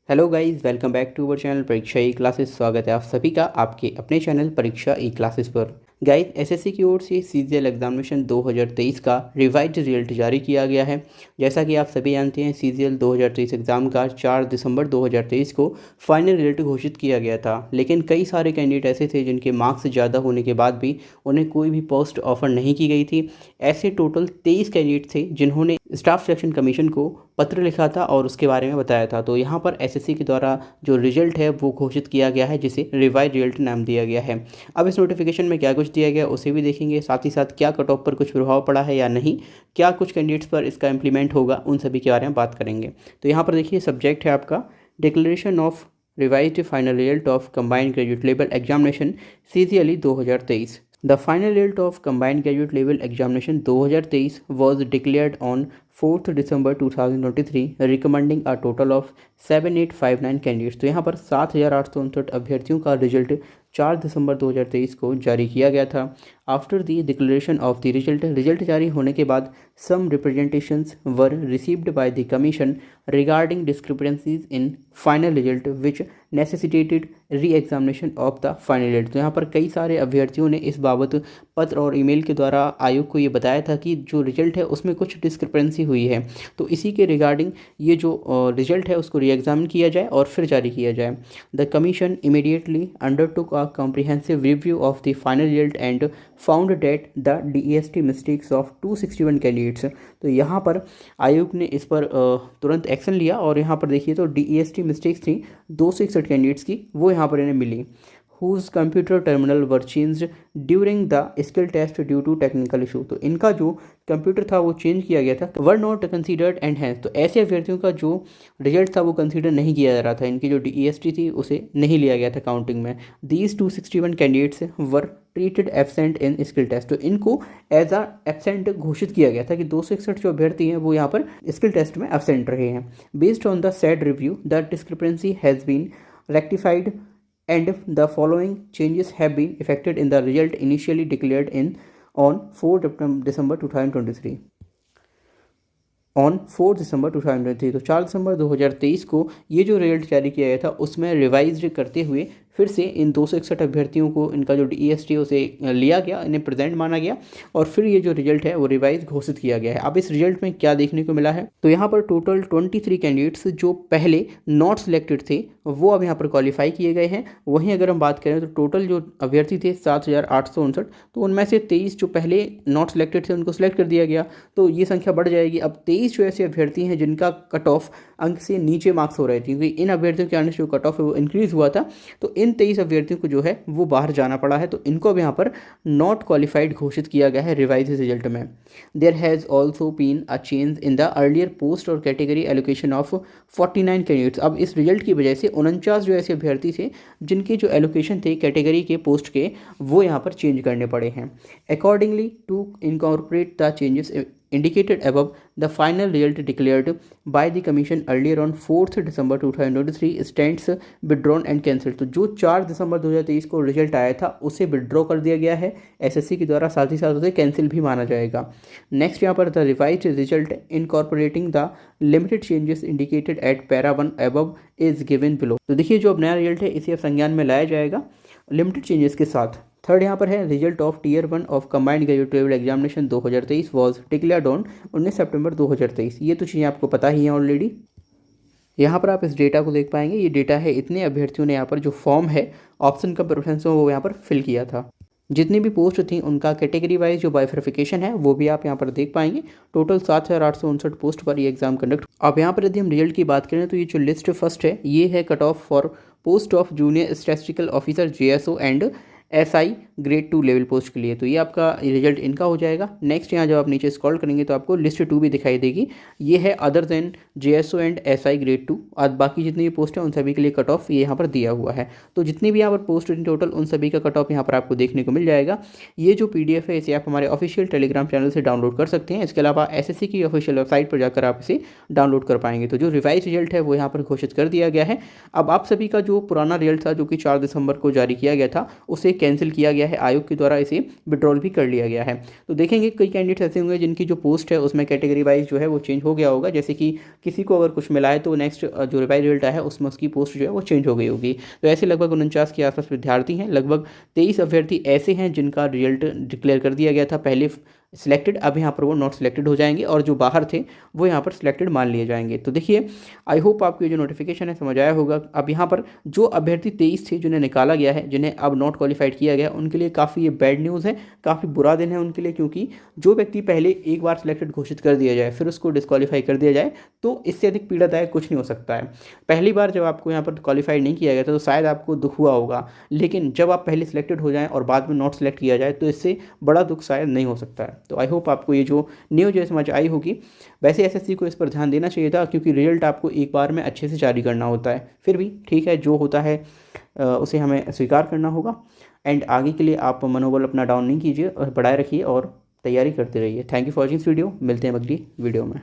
Hello guys, welcome back to our channel Pariksha e classes. स्वागत है आप सभी का आपके अपने चैनल परीक्षा ई क्लासेस पर। गाइस, एसएससी की ओर से सीजीएल एग्जामिनेशन 2023 का रिवाइज्ड रिजल्ट जारी किया गया है। जैसा कि आप सभी जानते हैं, सीजीएल 2023 एग्ज़ाम का 4 दिसंबर 2023 को फाइनल रिजल्ट घोषित किया गया था। लेकिन कई सारे कैंडिडेट ऐसे थे जिनके मार्क्स ज़्यादा होने के बाद भी उन्हें कोई भी पोस्ट ऑफर नहीं की गई थी। ऐसे टोटल 23 कैंडिडेट थे जिन्होंने स्टाफ सिलेक्शन कमीशन को पत्र लिखा था और उसके बारे में बताया था। तो यहाँ पर एसएससी के द्वारा जो रिजल्ट है वो घोषित किया गया है, जिसे रिवाइज रिजल्ट नाम दिया गया है। अब इस नोटिफिकेशन में क्या कुछ दिया गया उसे भी देखेंगे, साथ ही साथ क्या कट ऑफ पर कुछ प्रभाव पड़ा है या नहीं, क्या कुछ कैंडिडेट्स पर इसका इम्प्लीमेंट होगा, उन सभी के बारे में बात करेंगे। तो यहाँ पर देखिए, सब्जेक्ट है आपका declaration of revised final result of combined graduate level examination CGLE 2023। The final result of Combined Graduate Level Examination 2023 was declared on 4th December 2023, recommending a total of 7859 candidates. तो यहाँ पर 7859 अभ्यर्थियों का रिजल्ट 4 दिसंबर 2023 को जारी किया गया था। After the declaration of the result जारी होने के बाद some representations were received by the commission regarding discrepancies in final result which necessitated re examination of the final result. तो यहाँ पर कई सारे अभ्यर्थियों ने इस बाबत पत्र और ईमेल के द्वारा आयोग को ये बताया था कि जो रिजल्ट है उसमें कुछ डिस्क्रिपेंसी हुई है। तो इसी के रिगार्डिंग ये जो रिजल्ट है उसको री एग्जामिन किया जाए और फिर जारी किया जाए। The commission immediately undertook a comprehensive review of the final result and found date the DEST mistakes of 261 candidates. तो यहाँ पर आयोग ने इस पर तुरंत एक्शन लिया और यहाँ पर देखिए तो DEST मिस्टेक्स थी 261 कैंडिडेट्स की, वो यहाँ पर इन्हें मिली। whose computer terminal were changed during the skill test due to technical issue। तो इनका जो कंप्यूटर था वो चेंज किया गया था। Were not considered and hence, तो ऐसे अभ्यर्थियों का जो रिजल्ट था वो कंसीडर नहीं किया जा रहा था। इनकी जो DEST थी उसे नहीं लिया गया था काउंटिंग में। These 261 candidates were treated absent in skill test. तो इनको एज आ एब्सेंट घोषित किया गया था कि 261 जो अभ्यर्थी हैं वो यहाँ पर स्किल टेस्ट में एब्सेंट रहे हैं। Based on the said review the discrepancy has been rectified and the following changes have been effected in the result initially declared in on 4 December 2023। On 4 दिसंबर 2023, तो 4 दिसंबर 2023 को ये जो रिजल्ट जारी किया गया था उसमें रिवाइज करते हुए फिर से इन 261 अभ्यर्थियों को इनका जो DEST है उसे लिया गया, इन्हें प्रेजेंट माना गया और फिर ये जो रिजल्ट है वो रिवाइज घोषित किया गया है। अब इस रिजल्ट में क्या देखने को मिला है, तो यहाँ पर टोटल 23 कैंडिडेट्स जो पहले नॉट सिलेक्टेड थे वो अब यहाँ पर क्वालिफाई किए गए हैं। वहीं अगर हम बात करें तो टोटल जो अभ्यर्थी थे 7859, तो उनमें से 23 जो पहले नॉट सिलेक्टेड थे उनको सिलेक्ट कर दिया गया, तो ये संख्या बढ़ जाएगी। अब 23 जो ऐसे अभ्यर्थी हैं जिनका कट ऑफ अंक से नीचे मार्क्स हो रहे थे, क्योंकि इन अभ्यर्थियों के आने से जो कट ऑफ है वो इंक्रीज़ हुआ था, तो इन 23 अभ्यर्थियों को जो है वो बाहर जाना पड़ा है। तो इनको अब यहाँ पर नॉट क्वालिफाइड घोषित किया गया है रिवाइज रिजल्ट में। There has also been a change in the earlier post और कैटेगरी एलोकेशन ऑफ 49 कैंडिडेट्स। अब इस रिजल्ट की वजह से 49 जो ऐसे अभ्यर्थी थे जिनके जो एलोकेशन थे कैटेगरी के पोस्ट के वो यहाँ पर चेंज करने पड़े हैं। Accordingly to incorporate the changes indicated above, the final result declared by the commission earlier on 4th December 2023 stands withdrawn and cancelled। तो जो 4 दिसंबर 2023 को रिजल्ट आया था उसे विड्रॉ कर दिया गया है एसएससी के द्वारा, साथ ही साथ उसे कैंसिल भी माना जाएगा। नेक्स्ट यहाँ पर the revised result incorporating the limited changes indicated eight para 1 above is given below. तो देखिए जो अब नया रिजल्ट है इसे अब संज्ञान में लाया जाएगा लिमिटेड चेंजेस के साथ। थर्ड यहाँ पर है result of tier 1 of combined graduate level examination 2023 was declared on 19 September 2023। ये तो चीज़ें आपको पता ही हैं ऑलरेडी। यहाँ पर आप इस डेटा को देख पाएंगे, ये डेटा है इतने अभ्यर्थियों ने यहाँ पर जो फॉर्म है ऑप्शन का प्रेफरेंस वो यहाँ पर फिल किया था। जितनी भी पोस्ट थी उनका कैटेगरी वाइज जो बाइफर्फिकेशन है वो भी आप यहाँ पर देख पाएंगे। टोटल 7859 पोस्ट पर ये एग्जाम कंडक्ट। अब यहाँ पर यदि हम रिजल्ट की बात करें तो ये जो लिस्ट फर्स्ट है ये है cut off for post of junior statistical officer JSO and SI grade 2 level post के लिए। तो ये आपका रिजल्ट इनका हो जाएगा। नेक्स्ट यहाँ जब आप नीचे स्क्रॉल करेंगे तो आपको लिस्ट 2 भी दिखाई देगी, ये है other than JSO and SI grade 2। और बाकी जितनी भी पोस्ट है उन सभी के लिए कट ऑफ ये यहाँ पर दिया हुआ है। तो जितनी भी यहाँ पर पोस्ट इन टोटल उन सभी का कट ऑफ यहाँ पर आपको देखने को मिल जाएगा। ये जो PDF है इसे आप हमारे ऑफिशियल टेलीग्राम चैनल से डाउनलोड कर सकते हैं। इसके अलावा SSC की ऑफिशियल वेबसाइट पर जाकर आप इसे डाउनलोड कर पाएंगे। तो जो रिवाइज रिजल्ट है वो यहाँ पर घोषित कर दिया गया है। अब आप सभी का जो पुराना रिजल्ट था जो कि 4 दिसंबर को जारी किया गया था उसे कैंसिल किया गया है, आयोग के द्वारा इसे विड्रॉल भी कर लिया गया है। तो देखेंगे कई कैंडिडेट्स ऐसे होंगे जिनकी जो पोस्ट है उसमें कैटेगरी वाइज जो है वो चेंज हो गया होगा, जैसे कि किसी को अगर कुछ मिला है तो नेक्स्ट जो रिवाइज रिजल्ट आया है उसमें उसकी पोस्ट जो है वो चेंज हो गई होगी। तो ऐसे लगभग 49 के आसपास विद्यार्थी हैं, लगभग 23 अभ्यर्थी ऐसे हैं जिनका रिजल्ट डिक्लेयर कर दिया गया था पहले सिलेक्टेड, अब यहाँ पर वो नॉट सिलेक्टेड हो जाएंगे और जो बाहर थे वो यहाँ पर सिलेक्टेड मान लिए जाएंगे। तो देखिए आई होप आपको ये जो नोटिफिकेशन है समझ आया होगा। अब यहाँ पर जो अभ्यर्थी 23 थे जिन्हें निकाला गया है, जिन्हें अब नॉट क्वालिफाइड किया गया, उनके लिए काफ़ी ये बैड न्यूज़ है, काफ़ी बुरा दिन है उनके लिए, क्योंकि जो व्यक्ति पहले एक बार सिलेक्टेड घोषित कर दिया जाए फिर उसको डिस्क्वालीफाई कर दिया जाए तो इससे अधिक पीड़ादायक कुछ नहीं हो सकता है। पहली बार जब आपको यहाँ पर क्वालिफाइड नहीं किया गया था तो शायद आपको दुख हुआ होगा, लेकिन जब आप पहले सिलेक्टेड हो जाएं और बाद में नॉट सिलेक्ट किया जाए तो इससे बड़ा दुख शायद नहीं हो सकता है। तो आई होप आपको ये जो न्यूज़ है समझ आई होगी। वैसे एसएससी को इस पर ध्यान देना चाहिए था, क्योंकि रिजल्ट आपको एक बार में अच्छे से जारी करना होता है। फिर भी ठीक है, जो होता है उसे हमें स्वीकार करना होगा। एंड आगे के लिए आप मनोबल अपना डाउन नहीं कीजिए और बढ़ाए रखिए और तैयारी करते रहिए। Thank you for watching this video, मिलते हैं अगली वीडियो में।